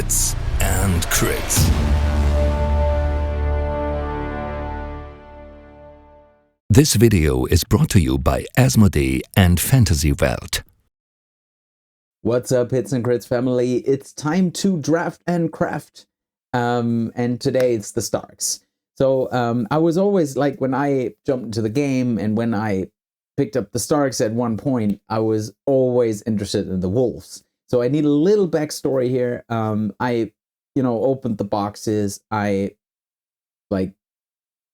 Hits and Crits. This video is brought to you by Asmodee and Fantasy Welt. What's up, Hits and Crits family? It's time to draft and craft. And today it's the Starks. So I was always like, when I jumped into the game and when I picked up the Starks at one point, I was always interested in the Wolves. So I need a little backstory here. I opened the boxes. I like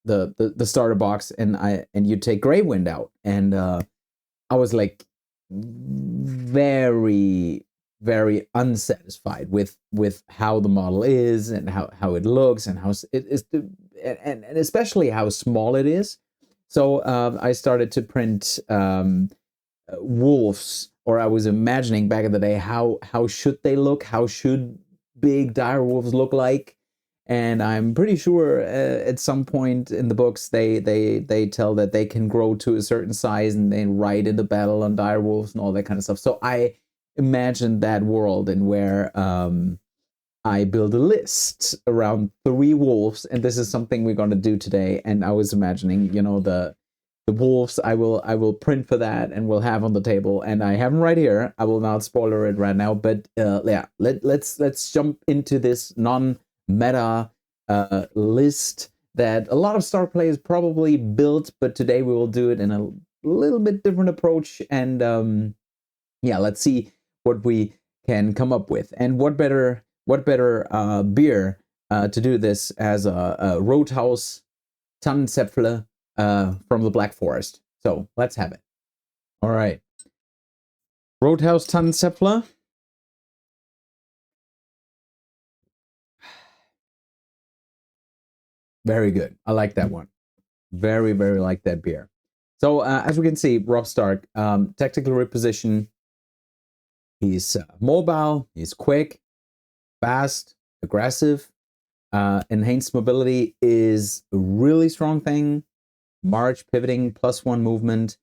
the starter box, and you take Greywind out, and I was like very unsatisfied with how the model is and how it looks and how it is, and especially how small it is. So I started to print wolves, or I was imagining back in the day how should they look, how should big direwolves look like. And I'm pretty sure at some point in the books they tell that they can grow to a certain size and they ride into battle on direwolves and all that kind of stuff. So I imagined that world, and where I build a list around 3 wolves, and this is something we're going to do today. And I was imagining, the wolves I will print for that and we'll have on the table, and I have them right here. I will not spoiler it right now, but yeah, let's jump into this non-meta list that a lot of Star players probably built, but today we will do it in a little bit different approach. And yeah, let's see what we can come up with. And what better beer to do this as a Roadhouse Tannenzäpfle from the Black Forest. So let's have it. All right, Roadhouse Tannenzäpfle. Very good. I like that one. Very like that beer. So as we can see, Robb Stark, tactical reposition. He's mobile. He's quick, fast, aggressive. Enhanced mobility is a really strong thing. March, pivoting, +1 movement.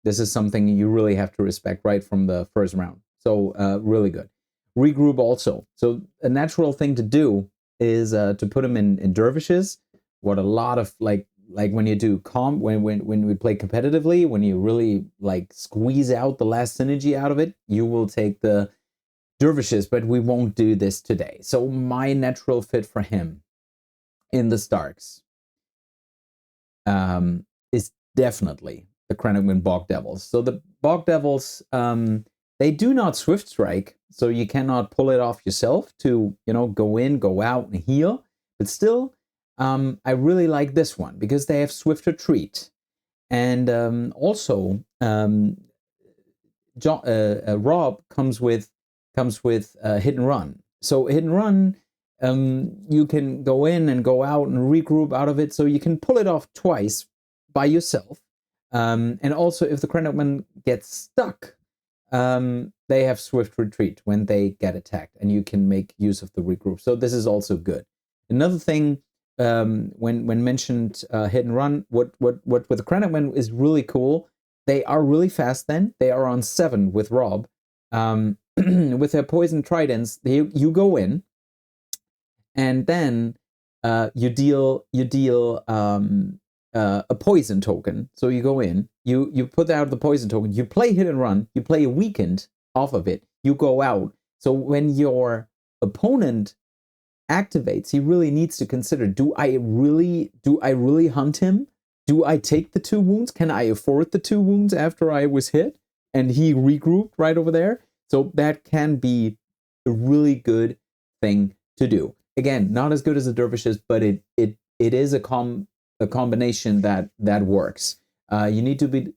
This is something you really have to respect right from the first round. So really good. Regroup also. So a natural thing to do is to put him in dervishes. What a lot of like when you do when we play competitively, when you really like squeeze out the last synergy out of it, you will take the dervishes, but we won't do this today. So my natural fit for him in the Starks is definitely the Krennicman Bog Devils. So the Bog Devils, they do not Swift Strike, so you cannot pull it off yourself to, go in, go out, and heal. But still, I really like this one because they have Swift Retreat. And also, Robb comes with Hit and Run. So Hit and Run, you can go in and go out and regroup out of it, so you can pull it off twice by yourself. And also, if the Krennicman gets stuck, they have Swift Retreat when they get attacked, and you can make use of the regroup. So this is also good. Another thing, when mentioned Hit and Run, what with the Krennicman is really cool. They are really fast. Then they are on 7 with Robb. With their poison tridents, you go in, and then you deal a poison token. So you go in, you put out the poison token, you play Hit and Run, you play a weakened off of it, you go out. So when your opponent activates, he really needs to consider, do I really hunt him? Do I take the 2 wounds? Can I afford the 2 wounds after I was hit? And he regrouped right over there. So that can be a really good thing to do. Again, not as good as the dervishes, but it is a combination that works. You need to be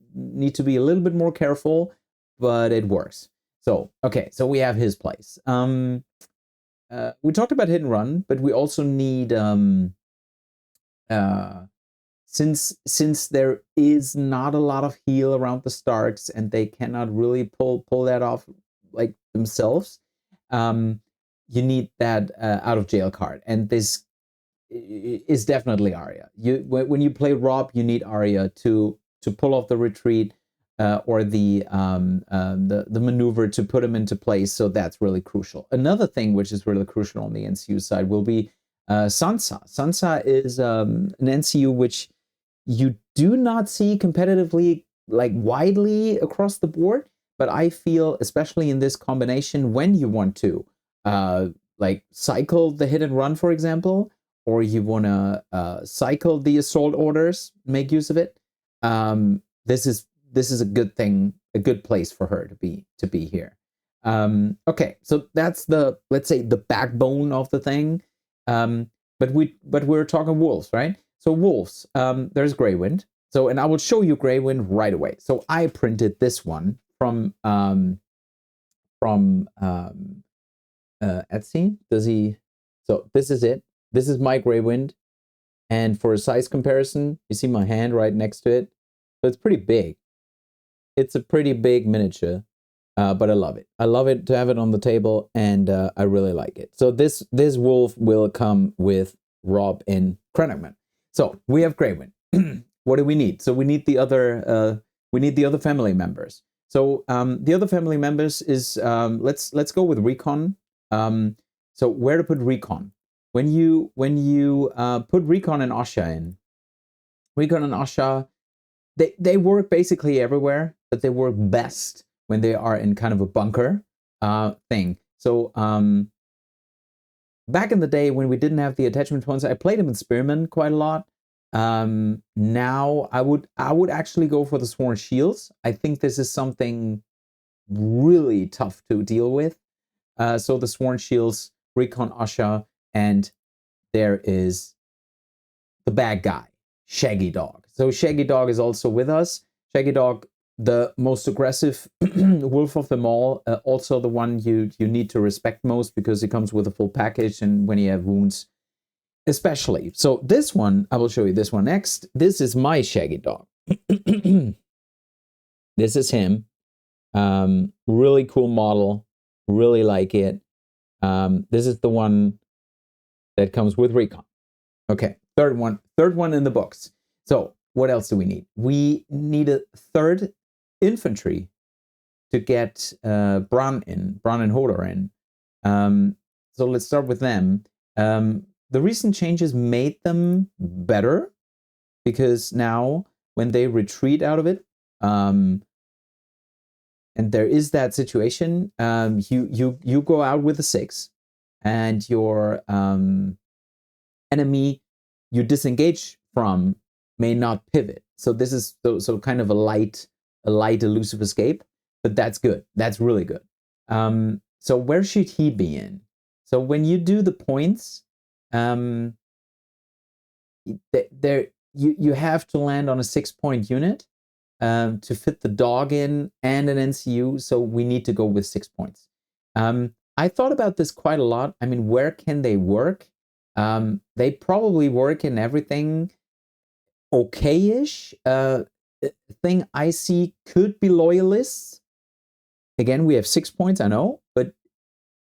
a little bit more careful, but it works. So okay, so we have his place. We talked about Hit and Run, but we also need since there is not a lot of heal around the Starks, and they cannot really pull that off like themselves. You need that out of jail card, and this is definitely Arya. When you play Robb, you need Arya to pull off the retreat, or the maneuver to put them into place. So that's really crucial. Another thing which is really crucial on the NCU side will be Sansa. Sansa is an NCU which you do not see competitively like widely across the board, but I feel especially in this combination when you want to like cycle the hit and run, for example, or you want to cycle the assault orders, make use of it. This is a good thing, a good place for her to be here. Okay, so that's the, let's say, the backbone of the thing. But we're talking wolves, right? So wolves, there's Greywind. So, and I will show you Greywind right away. So I printed this one from Etsy. Does he? So this is it. This is my Greywind. And for a size comparison, you see my hand right next to it. So it's pretty big. It's a pretty big miniature, but I love it. I love it to have it on the table, and I really like it. So this wolf will come with Rob in Krennicman. So we have Greywind. What do we need? So we need the other family members. So the other family members is let's go with Recon. So where to put Recon? When you put Recon and Asha in, Recon and Asha, they work basically everywhere, but they work best when they are in kind of a bunker thing. So back in the day when we didn't have the attachment points, I played them in Spearman quite a lot. Now I would actually go for the Sworn Shields. I think this is something really tough to deal with. So the Sworn Shields, Recon Asha, and there is the bad guy, Shaggy Dog. So Shaggy Dog is also with us. Shaggy Dog, the most aggressive wolf of them all, also the one you need to respect most because it comes with a full package, and when you have wounds, especially. So this one, I will show you this one next. This is my Shaggy Dog. This is him. Really cool model. Really like it. This is the one that comes with Recon. Okay, third one in the books. So what else do we need? We need a third infantry to get Bran and Hodor in. So let's start with them. The recent changes made them better because now when they retreat out of it, and there is that situation, you go out with a 6, and your enemy you disengage from may not pivot. So this is so kind of a light elusive escape, but that's good. That's really good. So where should he be in? So when you do the points, there you have to land on a 6-point unit to fit the dog in and an NCU. So we need to go with 6 points. I thought about this quite a lot. I mean, where can they work? They probably work in everything okay-ish. Thing I see could be loyalists. Again, we have 6 points, I know, but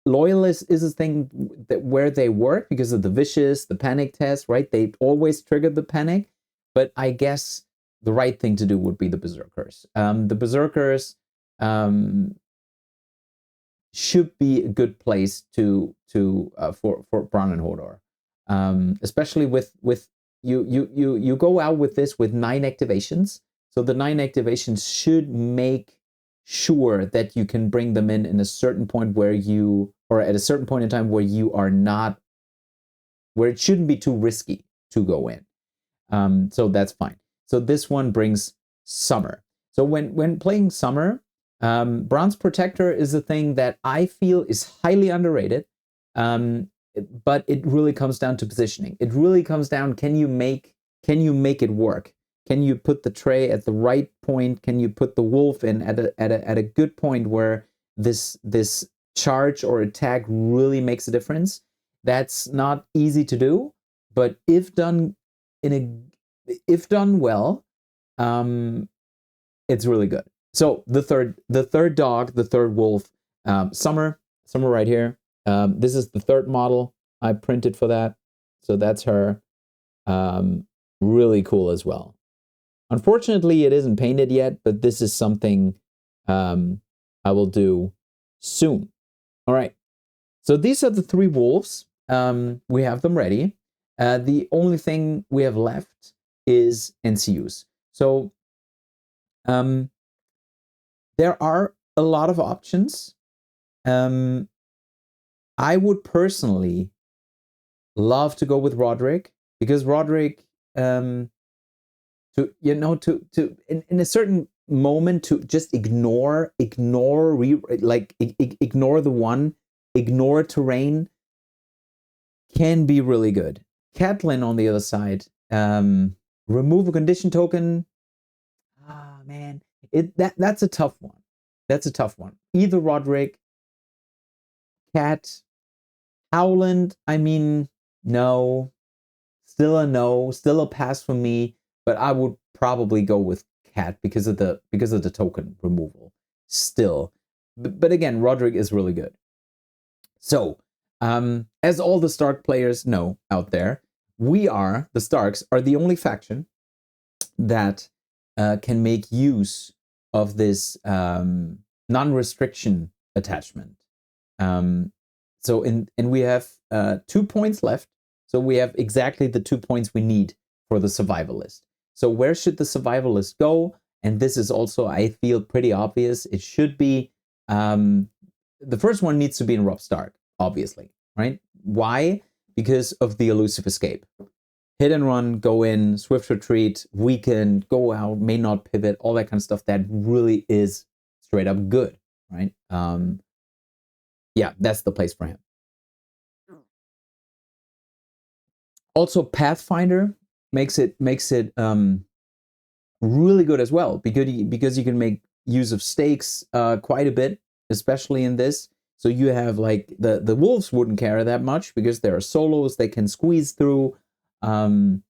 loyalists is a thing that where they work because of the vicious, the panic test, right? They always trigger the panic, but I guess the right thing to do would be the berserkers. The berserkers should be a good place for Bran and Hodor, especially with you go out with this with 9 activations. So the 9 activations should make sure that you can bring them in a certain point where you, or at a certain point in time where you are not, where it shouldn't be too risky to go in. So that's fine. So this one brings Summer. So when playing Summer, Bronze Protector is a thing that I feel is highly underrated, but it really comes down to positioning. It really comes down, can you make it work? Can you put the tray at the right point? Can you put the wolf in at a good point where this charge or attack really makes a difference? That's not easy to do, but if done well, it's really good. So the third dog, the third wolf, Summer right here. This is the third model I printed for that. So that's her. Really cool as well. Unfortunately, it isn't painted yet, but this is something I will do soon. All right. So these are the 3 wolves. We have them ready. The only thing we have left is NCUs. So there are a lot of options. I would personally love to go with Roderick, because Roderick, in a certain moment, to just ignore the one, ignore terrain, can be really good. Catelyn on the other side, remove a condition token. Ah, man, that's a tough one. That's a tough one. Either Roderick, Cat, Howland. I mean, no, still a no, still a pass for me. But I would probably go with Cat because of the token removal. Still, but again, Roderick is really good. So, as all the Stark players know out there, the Starks are the only faction that can make use of this non-restriction attachment. So we have 2 points left. So we have exactly the 2 points we need for the survivalist. So where should the survivalist go? And this is also, I feel, pretty obvious. It should be, the first one needs to be in Robb Stark, obviously, right? Why? Because of the elusive escape. Hit and run, go in, swift retreat, weaken, go out, may not pivot, all that kind of stuff. That really is straight up good, right? Yeah, that's the place for him. Also, Pathfinder makes it really good as well, because you can make use of stakes quite a bit, especially in this. So you have, like, the wolves wouldn't care that much because there are solos they can squeeze through. But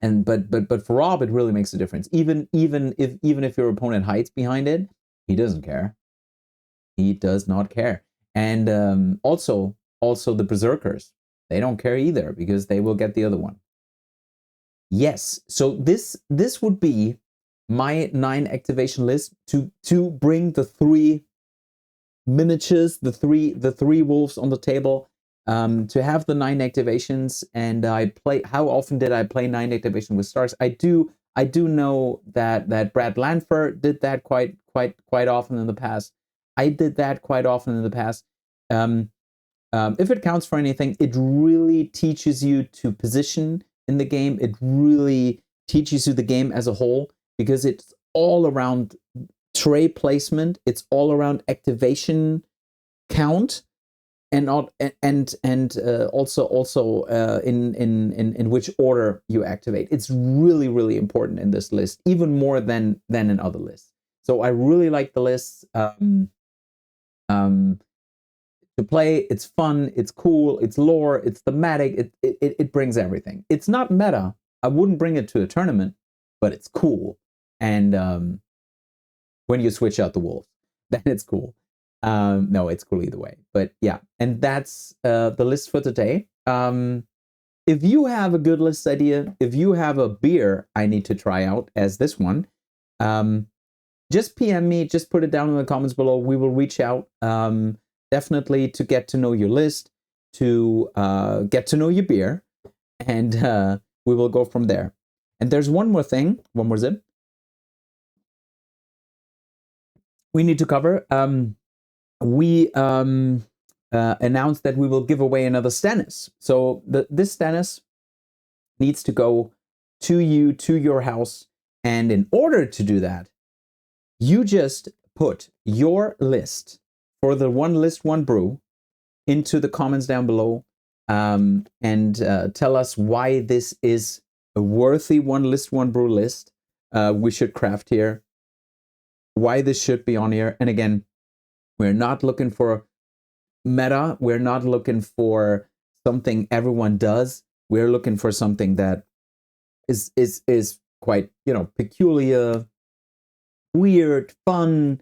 for Robb, it really makes a difference. Even if your opponent hides behind it, he doesn't care. He does not care. And also the berserkers, they don't care either, because they will get the other one. Yes, so this would be my 9 activation list to bring the 3 miniatures, the three wolves on the table, to have the 9 activations. And how often did I play 9 activation with Starks? I do know that Brad Lanford did that quite often in the past. I did that quite often in the past. If it counts for anything, it really teaches you to position in the game. It really teaches you the game as a whole, because it's all around tray placement. It's all around activation count, and also in which order you activate. It's really important in this list, even more than in other lists. So I really like the lists. To play, it's fun, it's cool, it's lore, it's thematic, it brings everything. It's not meta. I wouldn't bring it to a tournament, but it's cool. And when you switch out the wolves, then it's cool. No, it's cool either way. But yeah, and that's the list for today. If you have a good list idea, if you have a beer I need to try out as this one, just PM me, just put it down in the comments below. We will reach out. Definitely to get to know your list, to get to know your beer, and we will go from there. And there's one more thing, one more zip we need to cover. We announced that we will give away another Stannis. So this Stannis needs to go to you, to your house. And in order to do that, you just put your list for the one list, one brew into the comments down below, and tell us why this is a worthy one list, one brew list we should craft here, why this should be on here. And again, we're not looking for meta. We're not looking for something everyone does. We're looking for something that is quite, peculiar, weird, fun,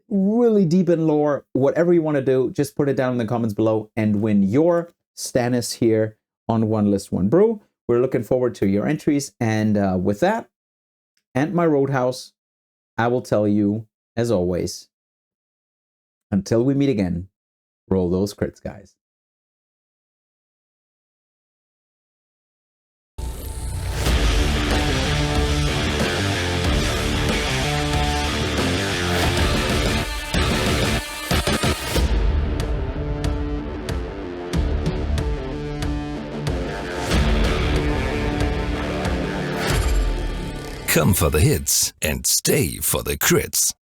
really deep in lore. Whatever you want to do, just put it down in the comments below and win your Stannis here on One List One Brew. We're looking forward to your entries, and with that, and my Roadhouse, I will tell you, as always, until we meet again, roll those crits, guys. Come for the hits and stay for the crits.